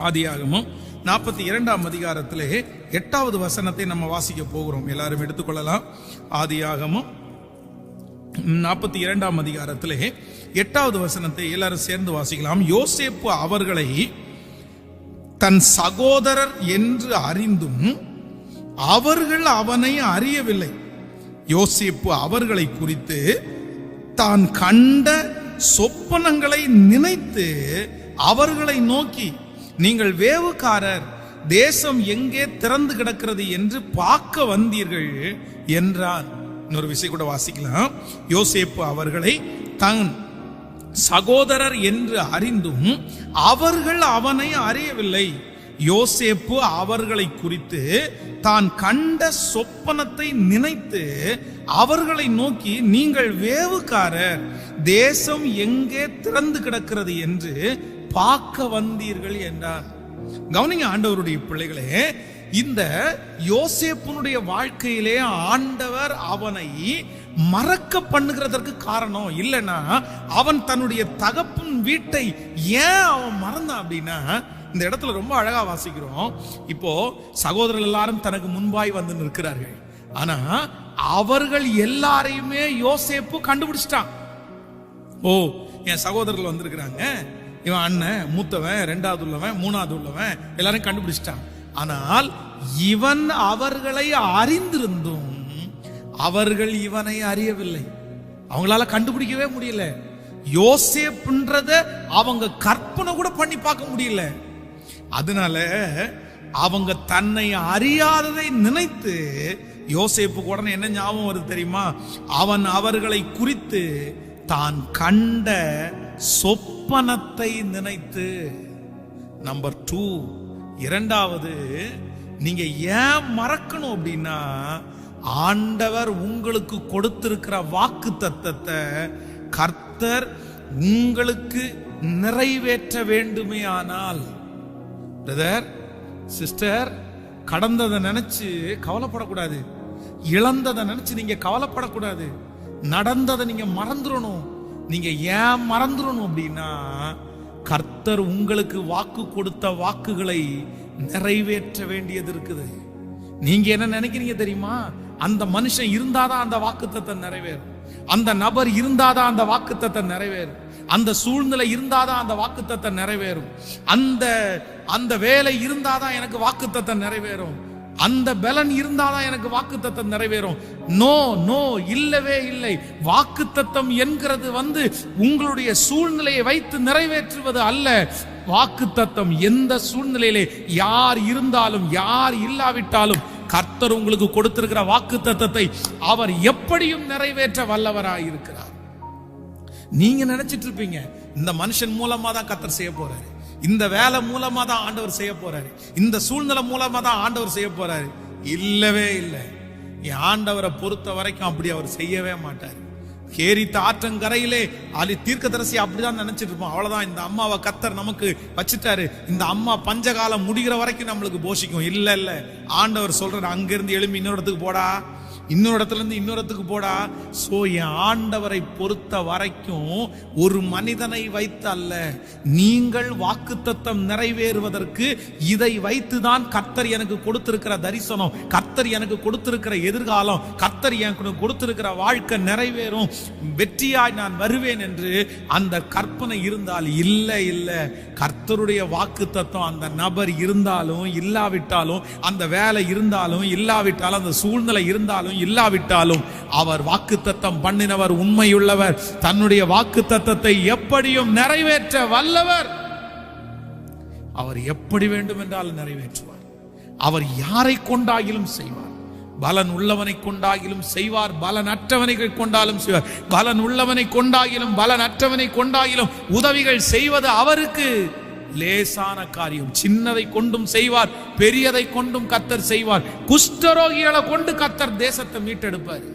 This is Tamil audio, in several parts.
ஆதியாகமம் 42ஆம் அதிகாரத்திலே 8வது வசனத்தை நம்ம வாசிக்க போகிறோம். எல்லாரும் எடுத்துக்கொள்ளலாம். ஆதியாகமம் 42ஆம் அதிகாரத்திலே 8வது வசனத்தை எல்லாரும் சேர்ந்து வாசிக்கலாம். யோசேப்பு அவர்களை தன் சகோதரர் என்று அறிந்தும் அவர்கள் அவனை அறியவில்லை. யோசேப்பு அவர்களை குறித்து தான் கண்ட சொப்பனங்களை நினைத்து அவர்களை நோக்கி, நீங்கள் வேவுக்காரர், தேசம் எங்கே திறந்து கிடக்கிறது என்று பார்க்க வந்தீர்கள் என்றான். இன்னொரு விஷயம் கூட வாசிக்கலாம். யோசேப்பு அவர்களை தன் சகோதரர் என்று அறிந்தும் அவர்கள் அவனை அறியவில்லை. யோசேப்பு அவர்களை குறித்து தான் கண்ட சொப்பனத்தை நினைத்து அவர்களை நோக்கி, நீங்கள் வேவுக்காரர், தேசம் எங்கே திறந்து கிடக்கிறது என்று பார்க்க வந்தீர்கள் என்றார். கவனிங்க ஆண்டவருடைய பிள்ளைகளே, இந்த யோசேப்புனுடைய வாழ்க்கையிலே ஆண்டவர் அவனை மறக்க பண்ணுகிறதற்கு காரணம் இல்லைன்னா, அவன் தன்னுடைய தகப்பன் வீட்டை ஏன் அவன் மறந்தான் அப்படின்னா, இந்த இடத்துல ரொம்ப அழகா வாசிக்கிறோம். இப்போ சகோதரர்கள் எல்லாரும் தனக்கு முன்பாய் வந்து நிற்கிறார்கள். ஆனா அவர்கள் எல்லாரையுமே யோசேப்பு கண்டுபிடிச்சிட்டான். ஓ, என் சகோதரர்கள் வந்திருக்கிறாங்க, இவன் அண்ணன், மூத்தவன், ரெண்டாவது உள்ளவன், மூணாவது உள்ளவன், எல்லாரையும் கண்டுபிடிச்சிட்டான். ஆனால் இவன் அவர்களை அறிந்திருந்தும் அவர்கள் இவனை அறியவில்லை. அவங்களால கண்டுபிடிக்கவே முடியல. யோசேப்புன்றத அவங்க கற்பனை கூட பண்ணி பார்க்க முடியல. அதனால அவங்க தன்னை அறியாததை நினைத்து, யோசேப்புக்கு உடனே என்ன ஞாபகம் வருது தெரியுமா? அவன் அவர்களை குறித்து தான் கண்ட சொப்பனத்தை நினைத்து. நம்பர் 2, இரண்டாவது, நீங்க ஏன் மறக்கணும் அப்படின்னா, ஆண்டவர் உங்களுக்கு கொடுத்திருக்கிற வாக்கு தத்தத்தை கர்த்தர் உங்களுக்கு நிறைவேற்ற வேண்டுமே. ஆனால் பிரதர், சிஸ்டர், கடந்ததை நினைச்சு கவலைப்படக்கூடாது. இழந்ததை நினைச்சு நீங்க கவலைப்படக்கூடாது. நடந்ததை நீங்க மறந்துடணும். நீங்க ஏன் மறந்துடணும் அப்படின்னா, கர்த்தர் உங்களுக்கு வாக்கு கொடுத்த வாக்குகளை நிறைவேற்ற வேண்டியது இருக்குது. நீங்க என்ன நினைக்கிறீங்க தெரியுமா? அந்த மனுஷன் இருந்தாதான் அந்த வாக்குத்தத்தை நிறைவேறும். அந்த நபர் இருந்தாதான் அந்த வாக்குத்தத்தை நிறைவேறும். அந்த சூழ்நிலை இருந்தாதான் அந்த வாக்குத்தத்தை நிறைவேறும். அந்த வேலை இருந்தாதான் எனக்கு வாக்குத்தத்தை நிறைவேறும். அந்த பலன் இருந்தாதான் எனக்கு வாக்குத்தத்தம் நிறைவேறும். நோ நோ, இல்லவே இல்லை. வாக்குத்தத்தம் என்கிறது உங்களுடைய சூழ்நிலையை வைத்து நிறைவேற்றுவது அல்ல. வாக்குத்தத்தம் எந்த சூழ்நிலையிலே யார் இருந்தாலும் யார் இல்லாவிட்டாலும் கர்த்தர் உங்களுக்கு கொடுத்திருக்கிற வாக்குத்தத்தத்தை அவர் எப்படியும் நிறைவேற்ற வல்லவராயிருக்கிறார். நீங்க நினைச்சிட்டு இருப்பீங்க, இந்த மனுஷன் மூலமா தான் கர்த்தர் செய்ய போறாரு, இந்த வேலை மூலமா தான் ஆண்டவர் செய்ய போறாரு, இந்த சூழ்நிலை மூலமா தான் ஆண்டவர் செய்ய போறாரு. இல்லவே இல்லை. என் ஆண்டவரை பொறுத்த வரைக்கும் அப்படி அவர் செய்யவே மாட்டார். கேரித்த ஆற்றங்கரையிலே அலி தீர்க்கதரிசி அப்படிதான் நினைச்சிட்டு இருப்போம். அவ்வளவுதான், இந்த அம்மாவை கர்த்தர் நமக்கு வச்சுட்டாரு, இந்த அம்மா பஞ்சகாலம் முடிகிற வரைக்கும் நம்மளுக்கு போஷிக்கும். இல்ல இல்ல, ஆண்டவர் சொல்றாரு, அங்கிருந்து எழும்பி இன்னொரு இடத்துக்கு போடா, இன்னொரு இடத்துல இருந்து இன்னொரு இடத்துக்கு போடா. சோ என் ஆண்டவரை பொறுத்த வரைக்கும் ஒரு மனிதனை வைத்து அல்ல, நீங்கள் வாக்குத்தத்தம் நிறைவேறுவதற்கு இதை வைத்துதான் கர்த்தர் எனக்கு கொடுத்திருக்கிற தரிசனம், கர்த்தர் எனக்கு கொடுத்திருக்கிற எதிர்காலம், கர்த்தர் எனக்கு கொடுத்திருக்கிற வாழ்க்கை நிறைவேறும், வெற்றியாய் நான் வருவேன் என்று அந்த கற்பனை இருந்தால் இல்லை இல்லை. கர்த்தருடைய வாக்குத்தத்தம் அந்த நபர் இருந்தாலும் இல்லாவிட்டாலும், அந்த வேலை இருந்தாலும் இல்லாவிட்டாலும், அந்த சூழ்நிலை இருந்தாலும் இல்லாவிட்டாலும், அவர் வாக்குத்தத்தம் பண்ணினவர் உண்மையுள்ளவர். தன்னுடைய வாக்குத்தத்தத்தை எப்படியும் நிறைவேற்ற வல்லவர். அவர் எப்படி வேண்டும் என்றாலும் நிறைவேற்றுவார். அவர் யாரை கொண்டாகிலும் செய்வார். பலன் உள்ளவனை கொண்டாகிலும் செய்வார், பலன் அற்றவனை கொண்டாலும் செய்வார். பலன் உள்ளவனை கொண்டாகிலும் பலன் அற்றவனை கொண்டாகிலும் உதவிகள் செய்வது அவருக்கு லேசான காரியம். சின்னதை கொண்டும் செய்வார், பெரியதை கொண்டும் கர்த்தர் செய்வார். குஷ்டரோகிகளை கொண்டு கர்த்தர் தேசத்தை மீட்டெடுப்பார்.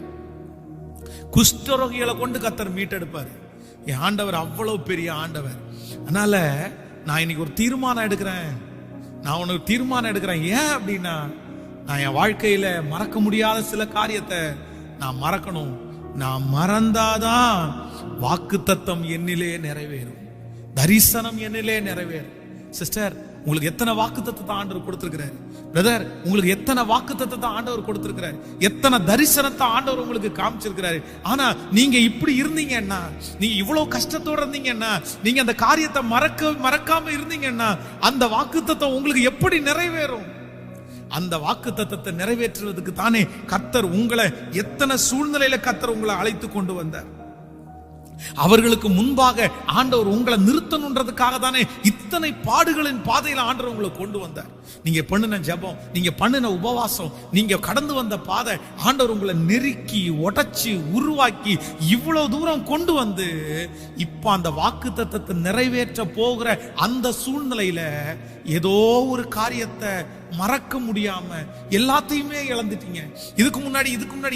குஷ்டரோகிகளை கொண்டு கர்த்தர் மீட்டெடுப்பார். என் ஆண்டவர் அவ்வளவு பெரிய ஆண்டவர். அதனால நான் இன்னைக்கு ஒரு தீர்மானம் எடுக்கிறேன். நான் உனக்கு தீர்மானம் எடுக்கிறேன். ஏன் அப்படின்னா, நான் என் வாழ்க்கையில மறக்க முடியாத சில காரியத்தை நான் மறக்கணும். நான் மறந்தாதான் வாக்குத்தத்தம் என்னிலே நிறைவேறும், தரிசனம் என்னிலே நிறைவேறும். சிஸ்டர், உங்களுக்கு எத்தனை வாக்குத்தத்தத்தை ஆண்டவர் கொடுத்திருக்கிறாரு? பிரதர், உங்களுக்கு எத்தனை வாக்குத்தத்தத்தை ஆண்டவர் கொடுத்திருக்கிறாரு? எத்தனை தரிசனத்தை ஆண்டவர் உங்களுக்கு காமிச்சிருக்கிறாரு? ஆனா நீங்க இப்படி இருந்தீங்கன்னா, நீங்க இவ்வளவு கஷ்டத்தோட இருந்தீங்கன்னா, நீங்க அந்த காரியத்தை மறக்காம இருந்தீங்கன்னா, அந்த வாக்குத்தத்தம் உங்களுக்கு எப்படி நிறைவேறும்? அந்த வாக்குத்தத்தத்தை நிறைவேற்றுவதற்கு தானே கர்த்தர் உங்களை, எத்தனை சூழ்நிலையில கர்த்தர் உங்களை அழைத்து கொண்டு வந்தார். அவர்களுக்கு முன்பாக ஆண்டவர் உங்களை நிறுத்தணுன்றதுக்காக தானே இத்தனை பாடுகளின் பாதையில ஆண்டவர் உங்களை கொண்டு வந்தார். நீங்க பண்ணின ஜெபம், நீங்க பண்ணின உபவாசம், நீங்க கடந்து வந்த பாதை, ஆண்டவர் உங்களை நெருக்கி உடைச்சி உருவாக்கி இவ்வளவு தூரம் கொண்டு வந்து இப்ப அந்த வாக்குத்தத்தத்தை நிறைவேற்ற போகிற அந்த சூழ்நிலையில ஏதோ ஒரு காரியத்தை மறக்க முடியாம எல்லாத்தையுமே இழந்துட்டீங்க. இதுக்கு முன்னாடி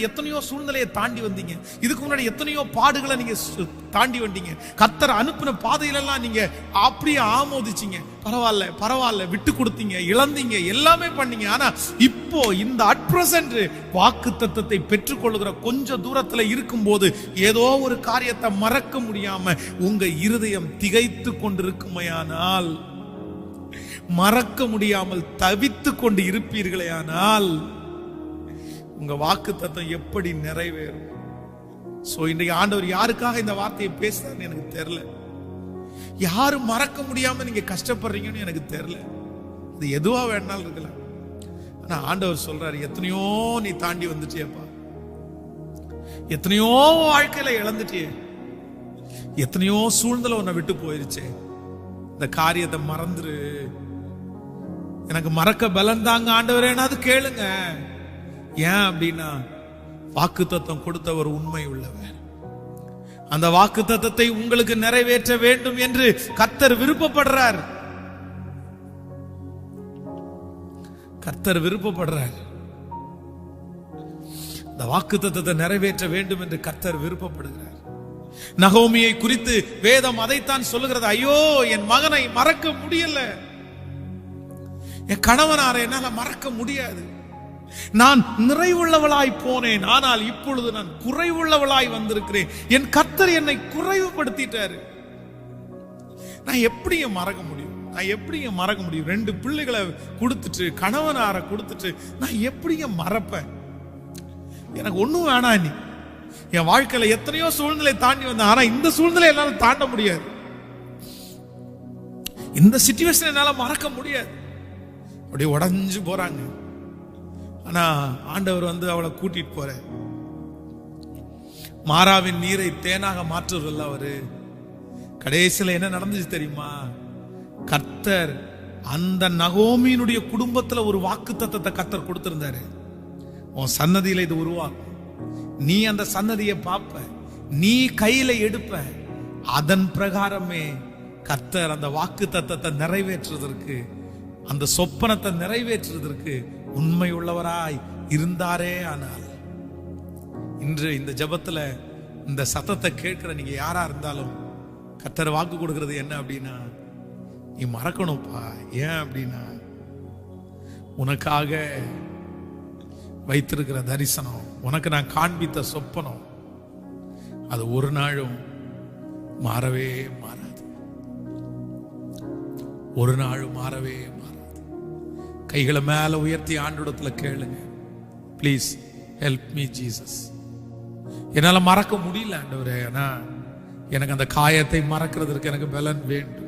எத்தனையோ சூழ்நிலையை தாண்டி வந்தீங்க. இதுக்கு முன்னாடி எத்தனையோ பாடுகளை நீங்க தாண்டி வந்தீங்க. கர்த்தர் அனுப்பின பாதையிலெல்லாம் நீங்க அப்படியே ஆமோதிச்சீங்க. பரவாயில்ல விட்டு கொடுத்தீங்க, இழந்தீங்க, எல்லாமே பண்ணீங்க. ஆனா இப்போ இந்த அட் பிரசன்ட் வாக்குத்தத்தத்தை பெற்றுக்கொள்ளுகிற கொஞ்ச தூரத்துல இருக்கும் போது ஏதோ ஒரு காரியத்தை மறக்க முடியாம உங்க இருதயம் திகைத்து கொண்டிருக்குமையானால், மறக்க முடியாமல் தவித்து கொண்டு இருப்பீர்களே ஆனால், உங்க வாக்குத்தத்தம் எப்படி நிறைவேறும்? சோ இன்றைக்கு ஆண்டவர் யாருக்காக இந்த வார்த்தையை பேசுறாருன்னு எனக்கு தெரியல. யாரும் மறக்க முடியாம நீங்க கஷ்டப்படுறீங்கன்னு எனக்கு தெரியல. அது எதுவா வேணாலும் இருக்கலாம். ஆனா ஆண்டவர் சொல்றாரு, எத்தனையோ நீ தாண்டி வந்துட்டியப்பா, எத்தனையோ வாழ்க்கையில இழந்துட்டியே, எத்தனையோ சூழ்நிலை உன்னை விட்டு போயிருச்சே, இந்த காரியத்தை மறந்துரு. எனக்கு மறக்க பலன் தாங்க ஆண்டவரேனா அது கேளுங்க. ஏன் அப்படின்னா, வாக்குத்தத்தம் கொடுத்தவர் உண்மை உள்ளவர். அந்த வாக்குத்தத்தத்தை உங்களுக்கு நிறைவேற்ற வேண்டும் என்று கர்த்தர் விருப்பப்படுறார். கர்த்தர் விருப்பப்படுறார். அந்த வாக்குத்தத்தத்தை நிறைவேற்ற வேண்டும் என்று கர்த்தர் விருப்பப்படுகிறார். நகோமியை குறித்து வேதம் அதைத்தான் சொல்லுகிறது. ஐயோ, என் மகனை மறக்க முடியல, என் கணவனாரை என்னால மறக்க முடியாது. நான் நிறைவுள்ளவளாய் போனேன், ஆனால் இப்பொழுது நான் குறைவுள்ளவளாய் வந்திருக்கிறேன். என் கர்த்தர் என்னை குறைவுபடுத்திட்டாரு. நான் எப்படி மறக்க முடியும்? நான் எப்படி மறக்க முடியும்? 2 பிள்ளைகளை கொடுத்துட்டு, கணவனார கொடுத்துட்டு நான் எப்படி மறப்பேன்? எனக்கு ஒண்ணும் வேணாம். நீ என் வாழ்க்கையில எத்தனையோ சூழ்நிலை தாண்டி வந்தேன், ஆனா இந்த சூழ்நிலை என்னால தாண்ட முடியாது. இந்த சிச்சுவேஷன் என்னால மறக்க முடியாது. அப்படியே உடஞ்சு போறாங்க. ஆனா ஆண்டவர் வந்து அவளை கூட்டிட்டு போற, மாறாவின் நீரை தேனாக மாற்றுவதில்ல அவரு. கடைசியில என்ன நடந்துச்சு தெரியுமா? கர்த்தர் அந்த நகோமியினுடைய குடும்பத்துல ஒரு வாக்குத்தத்தத்தை கர்த்தர் கொடுத்திருந்தாரு. உன் சன்னதியில இது உருவாக்கும், நீ அந்த சன்னதியை பார்ப்ப, நீ கையில எடுப்ப. அதன் பிரகாரமே கர்த்தர் அந்த வாக்குத்தத்தத்தை நிறைவேற்றுவதற்கு, அந்த சொப்பனத்தை நிறைவேற்றுவதற்கு உண்மை உள்ளவராய் இருந்தாரே. ஆனால் இன்று இந்த ஜெபத்துல இந்த சத்தத்தை கேட்கிற நீங்க யாரா இருந்தாலும் கர்த்தர் வாக்கு கொடுக்கிறது என்ன அப்படின்னா, நீ மறக்கணும்ப்பா. ஏன் அப்படின்னா, உனக்காக வைத்திருக்கிற தரிசனம், உனக்கு நான் காண்பித்த சொப்பனம், அது ஒரு நாளும் மாறவே மாறாது. ஒரு நாளும் மாறவே மாறாது. கைகளை மேல உயர்த்தி ஆண்டவரிடத்துல கேளுங்க, ப்ளீஸ் ஹெல்ப் மீ ஜீசஸ். என்னால மறக்க முடியல ஆண்டவரே, ஆனா எனக்கு அந்த காயத்தை மறக்கிறதுக்கு எனக்கு பலன் வேண்டும்.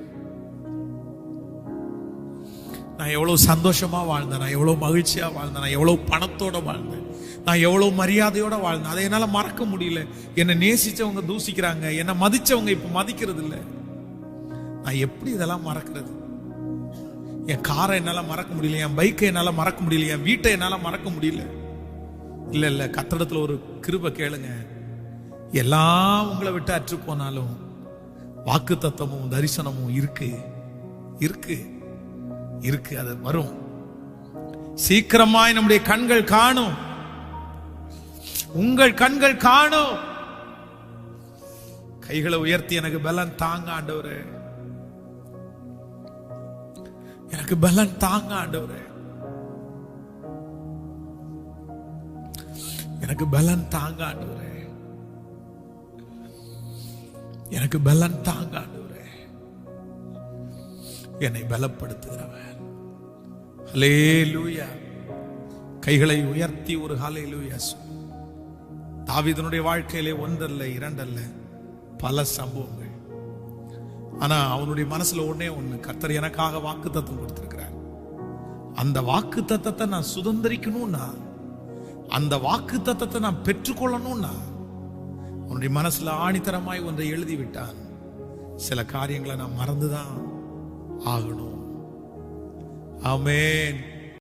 நான் எவ்வளவு சந்தோஷமா வாழ்ந்தேன், நான் எவ்வளவு மகிழ்ச்சியா வாழ்ந்தேன், நான் எவ்வளவு பணத்தோட வாழ்ந்தேன், நான் எவ்வளவு மரியாதையோட வாழ்ந்தேன், அதை என்னால மறக்க முடியல. என்னை நேசிச்சவங்க தூசிக்கிறாங்க, என்னை மதிச்சவங்க இப்ப மதிக்கிறது இல்லை. நான் எப்படி இதெல்லாம் மறக்கிறது? என் காரை என்னால மறக்க முடியல, என் பைக்கை என்னால மறக்க முடியல, என் வீட்டை என்னால மறக்க முடியல. இல்ல கர்த்தரிடத்துல ஒரு கிருபை கேளுங்க. எல்லாம் உங்களை விட்டு அற்று போனாலும் வாக்குத்தத்தமும் தரிசனமும் இருக்கு இருக்கு இருக்கு. அது வரும் சீக்கிரமாய். நம்முடைய கண்கள் காணும், உங்கள் கண்கள் காணும். கைகளை உயர்த்தி எனக்கு பலன் தாங்க ஆண்டவரே, எனக்கு பலன் தாங்க ஆண்டவரே, எனக்கு பலன் தாங்க ஆண்டவரே, எனக்கு பலன் தாங்க ஆண்டவரே. என்னை பலப்படுத்துகிறவர். ஹல்லேலூயா. கைகளை உயர்த்தி ஒரு ஹல்லேலூயா. தாவீதுனுடைய வாழ்க்கையிலே ஒன்றல்ல இரண்டல்ல பல சம்பவங்கள். ஆனா அவனுடைய மனசுல ஒண்ணு, கர்த்தர் எனக்காக வாக்குத்தத்தம் கொடுத்திருக்கிறார். அந்த வாக்குத்தத்தத்தை நான் சுதந்திரிக்கணும்னா, அந்த வாக்குத்தத்தத்தை நான் பெற்றுக்கொள்ளணும்னா, அவனுடைய மனசுல ஆணித்தரமாய் ஒன்றை எழுதி விட்டான். சில காரியங்களை நான் மறந்துதான் ஆகணும். ஆமென்.